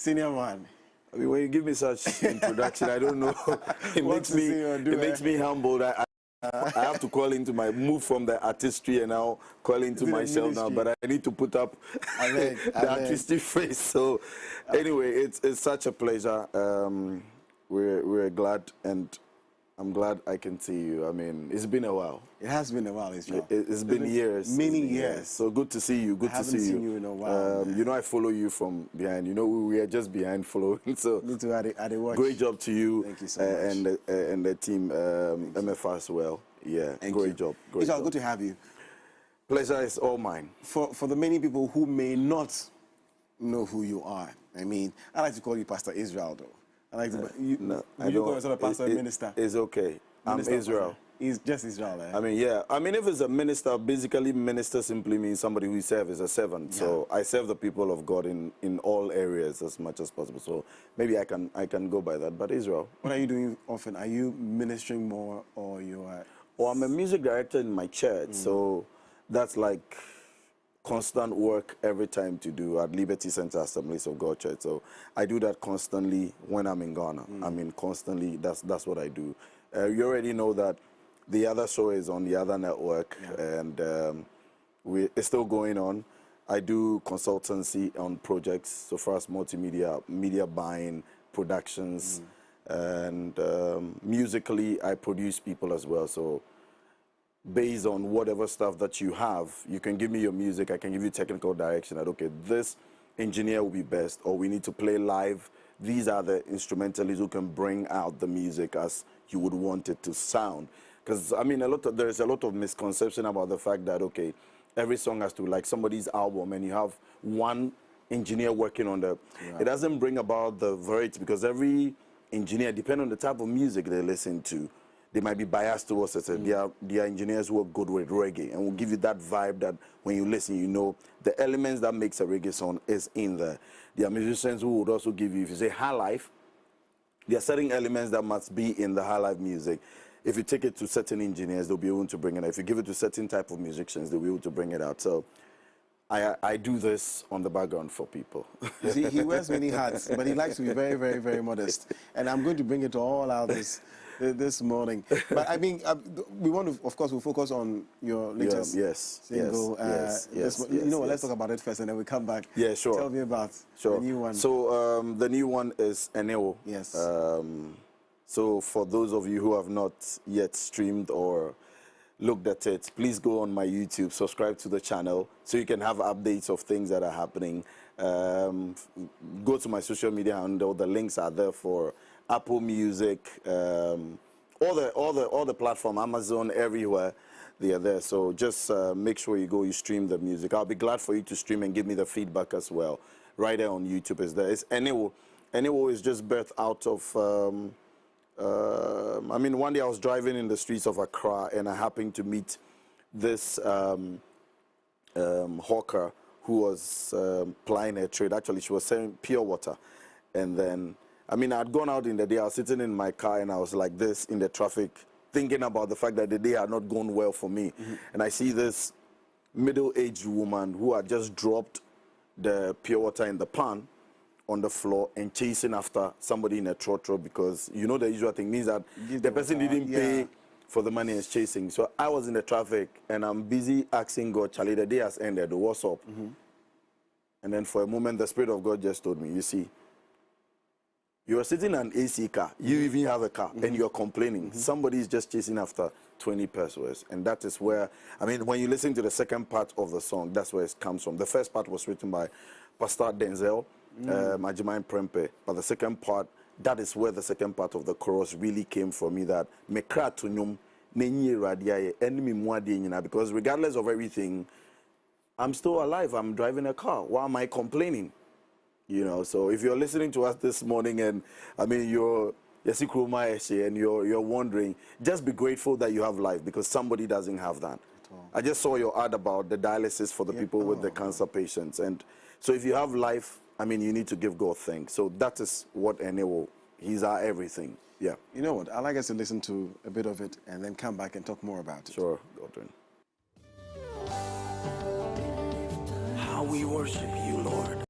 Senior man. I mean, when you give me such introduction, I don't know. It makes me humbled. I have to call into my move from the artistry and now call into myself now. But I need to put up the artistic face. So anyway, it's such a pleasure. We're glad, and I'm glad I can see you. I mean, it's been a while. It has been a while, Israel. It's been years. Many years. So good to see you. Good to see you. I haven't seen you in a while. You know, I follow you from behind. You know, we are just behind following. So me too. I watch. Great job to you. Thank you so much. And the team, MFR as well. Yeah, great job. Great Israel, job. good to have you. Pleasure is all mine. For the many people who may not know who you are, I mean, I like to call you Pastor Israel, though. I like to. You call yourself a pastor and minister. It's okay. Minister, I'm Israel. He's just Israel. Eh? I mean, yeah. I mean, if it's a minister, basically minister simply means somebody who serves as a servant. Yeah. So I serve the people of God in all areas as much as possible. So maybe I can go by that. But Israel. What are you doing often? Are you ministering more, or you are? Well, I'm a music director in my church, so that's like constant work every time to do at Liberty Center Assemblies of God Church. So I do that constantly when I'm in Ghana. I mean, constantly. That's what I do. You already know that the other show is on the other network, and it's still going on. I do consultancy on projects, so far as multimedia, media buying, productions, and musically, I produce people as well. So based on whatever stuff that you have, you can give me your music, I can give you technical direction that, okay, this engineer will be best, or we need to play live. These are the instrumentalists who can bring out the music as you would want it to sound. Because, I mean, there's a lot of misconception about the fact that, okay, every song has to, like somebody's album, and you have one engineer working on the... Yeah. It doesn't bring about the variety, because every engineer, depending on the type of music they listen to, they might be biased towards it. There are engineers who are good with reggae and will give you that vibe that when you listen, you know the elements that makes a reggae song is in there. There are musicians who would also give you, if you say high life, there are certain elements that must be in the high life music. If you take it to certain engineers, they'll be able to bring it out. If you give it to certain type of musicians, they'll be able to bring it out. So I do this on the background for people. You see, he wears many hats, but he likes to be very, very, very modest. And I'm going to bring it all out this morning. But I mean, we want to, of course, we'll focus on your latest single. You know what, let's talk about it first and then we come back. Yeah, sure. Tell me about the new one. So the new one is EneWo. Yes. So for those of you who have not yet streamed or looked at it, please go on my YouTube, subscribe to the channel so you can have updates of things that are happening. Go to my social media handle. The links are there for Apple Music, all the platform, Amazon, everywhere. They are there. So just make sure you stream the music. I'll be glad for you to stream and give me the feedback as well. Right there on YouTube is there. It's EneWo. EneWo is just birthed out of. I mean, one day I was driving in the streets of Accra and I happened to meet this hawker who was plying her trade. Actually, she was selling pure water. And then, I mean, I'd gone out in the day. I was sitting in my car and I was like this in the traffic, thinking about the fact that the day had not gone well for me. And I see this middle-aged woman who had just dropped the pure water in the pan on the floor and chasing after somebody in a trotro, because you know the usual thing means that the person didn't pay for the money and is chasing. So I was in the traffic and I'm busy asking God, Charlie, the day has ended, what's up? And then for a moment, the Spirit of God just told me, you see, you are sitting in an AC car, you even have a car, and you're complaining. Somebody is just chasing after 20 pesos. And that is where, I mean, when you listen to the second part of the song, that's where it comes from. The first part was written by Pastor Denzel, Majimain Prempe, but the second part, that is where the second part of the chorus really came from me, that mekra tunyum nenye radia enemy muadi, because regardless of everything, I'm still alive. I'm driving a car. Why am I complaining? You know, so if you're listening to us this morning and I mean you're and you're wondering, just be grateful that you have life, because somebody doesn't have that. I just saw your ad about the dialysis for the people with the cancer patients, and so if you have life, I mean, you need to give God thanks. So that is what EneWo, he's our everything. Yeah. You know what? I'd like us to listen to a bit of it and then come back and talk more about it. Sure, Godwin. How we worship you, Lord.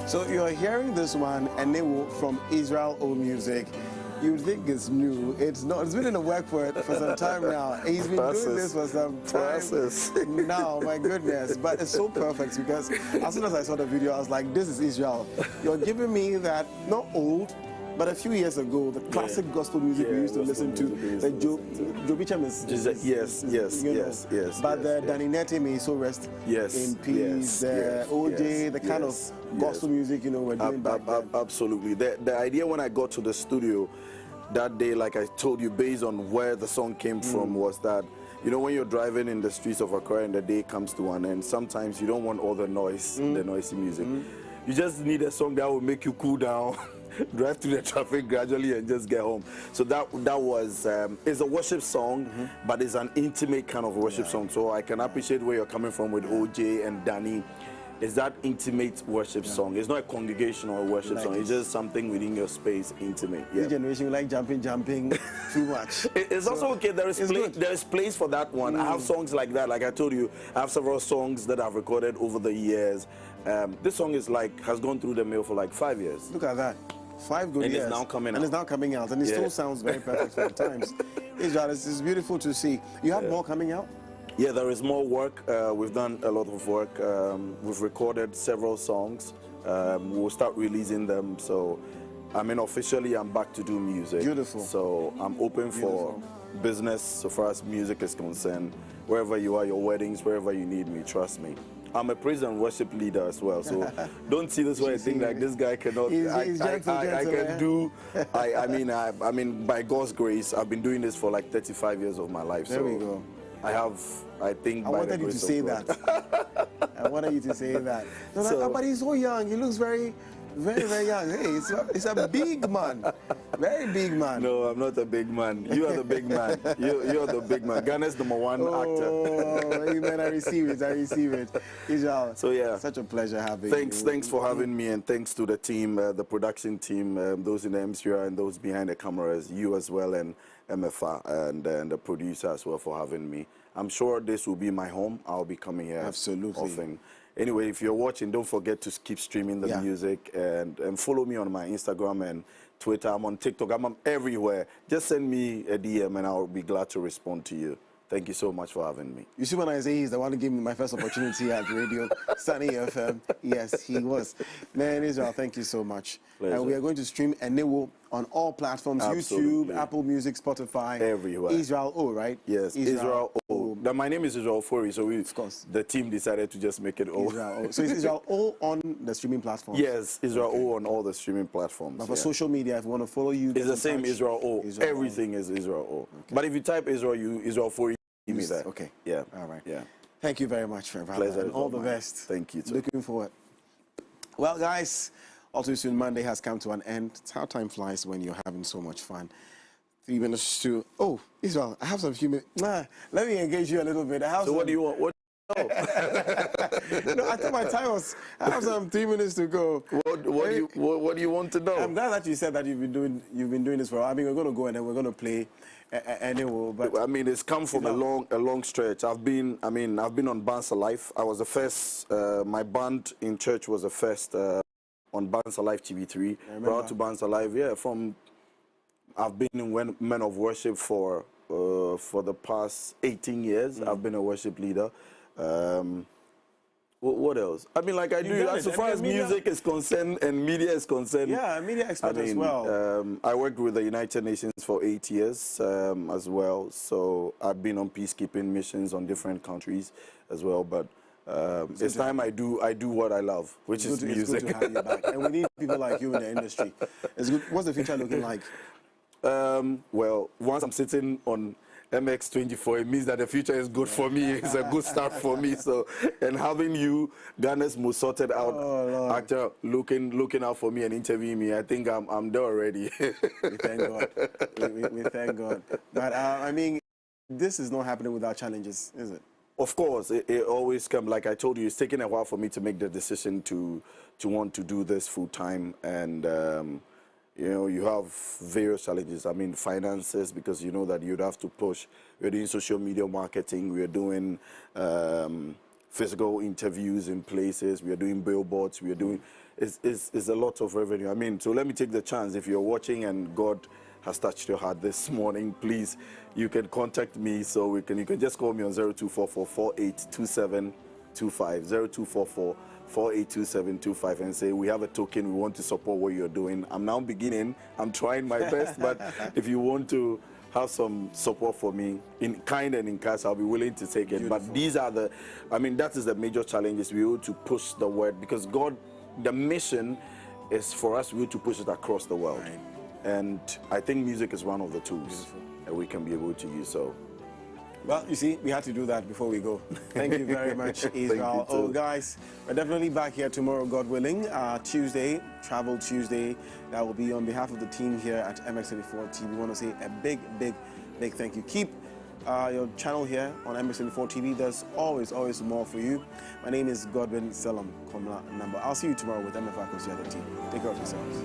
So you're hearing this one, EneWo from IsraelOmusic. You think it's new. It's not. It's been in the work for some time now. He's been doing this for some time now, my goodness. But it's so perfect because as soon as I saw the video, I was like, this is Israel. You're giving me that, not old, but a few years ago, the classic gospel music we used to listen to, the Joe Bicham is... Yes. But the Danny Nete, may so rest in peace, OJ, the kind of gospel music, we're doing back then. Absolutely. The idea when I got to the studio that day, like I told you, based on where the song came from, was that, when you're driving in the streets of Accra and the day comes to an end, sometimes you don't want all the noise, the noisy music. You just need a song that will make you cool down. Drive through the traffic gradually and just get home. So that was it's a worship song, but it's an intimate kind of worship song. So I can appreciate where you're coming from with OJ and Danny. It's that intimate worship song. It's not a congregational worship song. It's just something within your space, intimate. This generation like jumping too much. It's also okay. There is place for that one. I have songs like that. Like I told you, I have several songs that I've recorded over the years. This song is has gone through the mill for like 5 years. Look at that. 5 good years. And it's now coming out. And it's now coming out. And it still sounds very perfect for the times. Israel, it's beautiful to see. You have more coming out? Yeah, there is more work. We've done a lot of work. We've recorded several songs. We'll start releasing them. So, officially, I'm back to do music. Beautiful. So, I'm open for business so far as music is concerned. Wherever you are, your weddings, wherever you need me, trust me. I'm a praise and worship leader as well, so don't see this way and think like this guy cannot. I can do. I mean, by God's grace, I've been doing this for like 35 years of my life. There we go. I think. I wanted you to say that. I wanted you to say that. But he's so young. He looks very, very young. Hey, it's a big man. Very big man. No, I'm not a big man. You are the big man. You're the big man. Ghana's #1 actor. Oh, amen. I receive it. Israel, so yeah, such a pleasure having you. Thanks for having me, and thanks to the team, the production team, those in the MCR and those behind the cameras, you as well, and MFA, and the producer as well for having me. I'm sure this will be my home. I'll be coming here often. Anyway, if you're watching, don't forget to keep streaming the music and follow me on my Instagram and Twitter. I'm on TikTok. I'm everywhere. Just send me a DM and I'll be glad to respond to you. Thank you so much for having me. You see, when I say he's the one who gave me my first opportunity at Radio Sunny FM, yes, he was. Man, Israel, thank you so much. Pleasure. And we are going to stream EneWo on all platforms, YouTube, Apple Music, Spotify. Everywhere. IsraelO, right? Yes, IsraelO. Now, my name is Israel Fori, so the team decided to just make it O. IsraelO. So is IsraelO on the streaming platforms? Yes, IsraelO on all the streaming platforms. But for social media, if you want to follow you... It's the same IsraelO. Everything is IsraelO. Okay. But if you type Israel Fori, give me that. Okay. Yeah. All right. Yeah. Thank you very much, brother. Pleasure. And all the best. Thank you, too. Looking forward. Well, guys, all too soon, Monday has come to an end. It's how time flies when you're having so much fun. 3 minutes to... Oh, Israel, I have some few minutes. Let me engage you a little bit. So what do you want? No, I thought my time was... I have some 3 minutes to go. What do you want to know? I'm glad that you said that you've been doing this for a while. I mean, we're going to go and then we're going to play EneWo. But I mean, it's come from a long stretch. I've been on Bands Alive. I was the first. My band in church was the first on Bands Alive TV3. Proud to Bands Alive. Yeah, I've been in Men of Worship for the past 18 years. I've been a worship leader. What else? I mean, like I do, as far as music is concerned and media is concerned. Yeah, media expert as well. I worked with the United Nations for 8 years as well. So I've been on peacekeeping missions on different countries as well. But it's time I do what I love, which is music. It's good to have you back. And we need people like you in the industry. It's good. What's the future looking like? Well, once I'm sitting on MX24, it means that the future is good for me. It's a good start for me. So, and having you, Ghana's most sorted out actor, looking out for me and interviewing me, I think I'm there already. We thank God. We thank God. But I mean, this is not happening without challenges, is it? Of course, it always comes. Like I told you, it's taken a while for me to make the decision to want to do this full time, and you have various challenges. I mean, finances, because you know that you'd have to push. We're doing social media marketing. We're doing physical interviews in places. We are doing billboards. We are doing is a lot of revenue. I mean, so let me take the chance. If you're watching and God has touched your heart this morning, please, you can contact me. So you can just call me on 0244-482725, 0244-482725, and say, we have a token, we want to support what you're doing. I'm now beginning, I'm trying my best, but if you want to have some support for me in kind and in cash, I'll be willing to take it. Beautiful. But these are that is the major challenge, is we want to push the word, because God, the mission is for us, we want to push it across the world. Right. And I think music is one of the tools Beautiful. That we can be able to use. So, well, you see, we had to do that before we go. Thank you very much, Israel. Oh, guys, we're definitely back here tomorrow, God willing. Tuesday, Travel Tuesday. That will be on behalf of the team here at MX24 TV. We want to say a big, big, big thank you. Keep your channel here on MX24 TV. There's always, always more for you. My name is Godwin Selam Komla Number. I'll see you tomorrow with MFI Kosiada team. Take care of yourselves.